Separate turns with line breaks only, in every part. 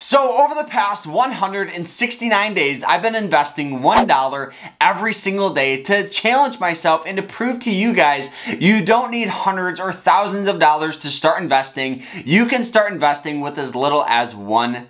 So over the past 169 days, I've been investing $1 every single day to challenge myself and to prove to you guys you don't need hundreds or thousands of dollars to start investing. You can start investing with as little as $1.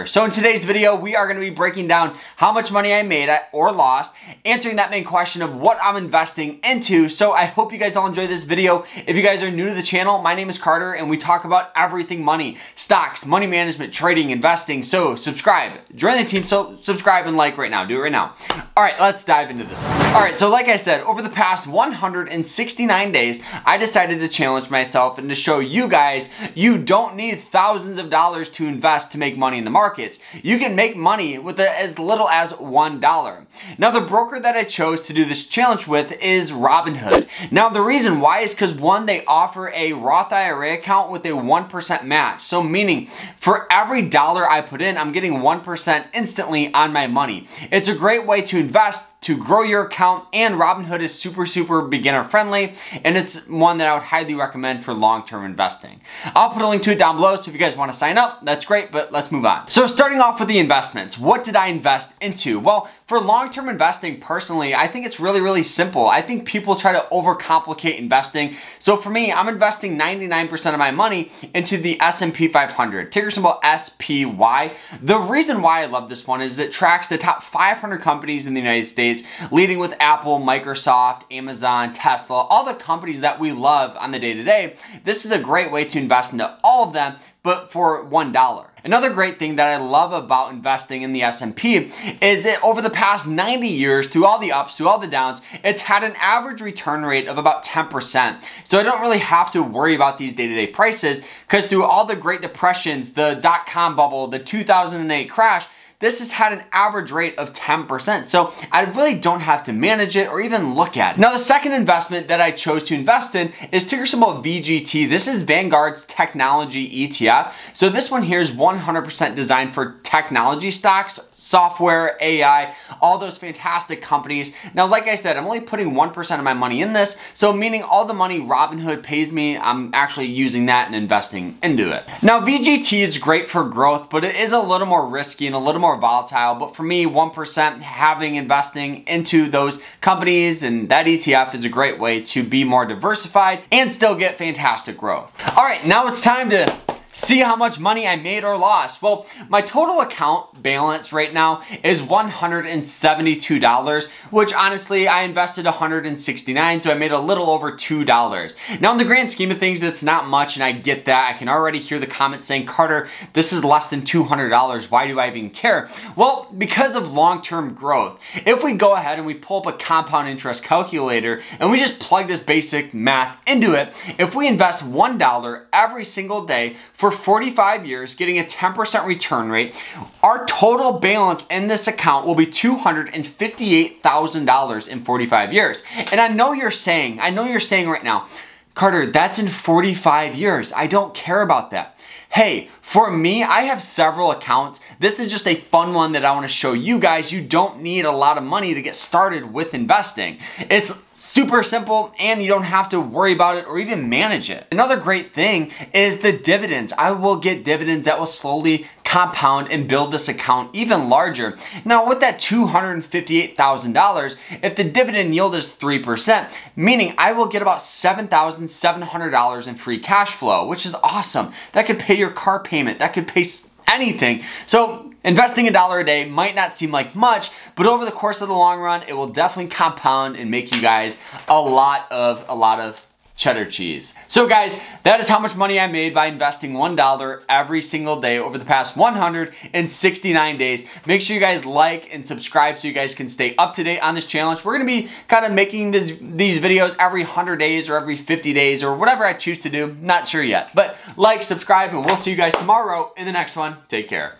So in today's video, we are going to be breaking down how much money I made or lost, answering that main question of what I'm investing into. So I hope you guys all enjoy this video. If you guys are new to the channel, my name is Carter and we talk about everything money, stocks, money management, trading, investing. So subscribe, join the team. So subscribe and like right now, do it right now. All right, let's dive into this. All right, so like I said, over the past 169 days, I decided to challenge myself and to show you guys you don't need thousands of dollars to invest to make money in the markets. You can make money with as little as $1. Now, the broker that I chose to do this challenge with is Robinhood. Now, the reason why is because one, they offer a Roth IRA account with a 1% match. So meaning for every dollar I put in, I'm getting 1% instantly on my money. It's a great way to invest, to grow your account, and Robinhood is super beginner friendly, and it's one that I would highly recommend for long-term investing. I'll put a link to it down below, so if you guys want to sign up, that's great, but let's move on. So starting off with the investments, what did I invest into? Well, for long-term investing, personally, I think it's really simple. I think people try to overcomplicate investing. So for me, I'm investing 99% of my money into the S&P 500, ticker symbol SPY. The reason why I love this one is it tracks the top 500 companies in the United States, leading with Apple, Microsoft, Amazon, Tesla, all the companies that we love on the day-to-day. This is a great way to invest into all of them, but for $1. Another great thing that I love about investing in the S&P is that over the past 90 years, through all the ups, through all the downs, it's had an average return rate of about 10%. So I don't really have to worry about these day-to-day prices because through all the Great Depressions, the dot-com bubble, the 2008 crash, this has had an average rate of 10%. So I really don't have to manage it or even look at it. Now, the second investment that I chose to invest in is ticker symbol VGT. This is Vanguard's technology ETF. So this one here is 100% designed for technology stocks, software, AI, all those fantastic companies. Now, like I said, I'm only putting 1% of my money in this. So meaning all the money Robinhood pays me, I'm actually using that and investing into it. Now, VGT is great for growth, but it is a little more risky and a little more volatile. But for me, 1% investing into those companies and that ETF is a great way to be more diversified and still get fantastic growth. All right, now it's time to see how much money I made or lost. Well, my total account balance right now is $172, which honestly, I invested $169, so I made a little over $2. Now, in the grand scheme of things, it's not much, and I get that. I can already hear the comments saying, Carter, this is less than $200. Why do I even care? Well, because of long-term growth. If we go ahead and we pull up a compound interest calculator and we just plug this basic math into it, if we invest $1 every single day for 45 years, getting a 10% return rate, our total balance in this account will be $258,000 in 45 years. And I know you're saying right now, Carter, that's in 45 years. I don't care about that. Hey, for me, I have several accounts. This is just a fun one that I want to show you guys. You don't need a lot of money to get started with investing. It's super simple and you don't have to worry about it or even manage it. Another great thing is the dividends. I will get dividends that will slowly compound and build this account even larger. Now, with that $258,000, if the dividend yield is 3%, meaning I will get about $7,700 in free cash flow, which is awesome. That could pay your car payment. That could pay anything. So investing $1 a day might not seem like much, but over the course of the long run, it will definitely compound and make you guys a lot of cheddar cheese. So guys, that is how much money I made by investing $1 every single day over the past 169 days. Make sure you guys like and subscribe so you guys can stay up to date on this challenge. We're gonna be kind of making these videos every 100 days or every 50 days or whatever I choose to do. Not sure yet, but like, subscribe, and we'll see you guys tomorrow in the next one. Take care.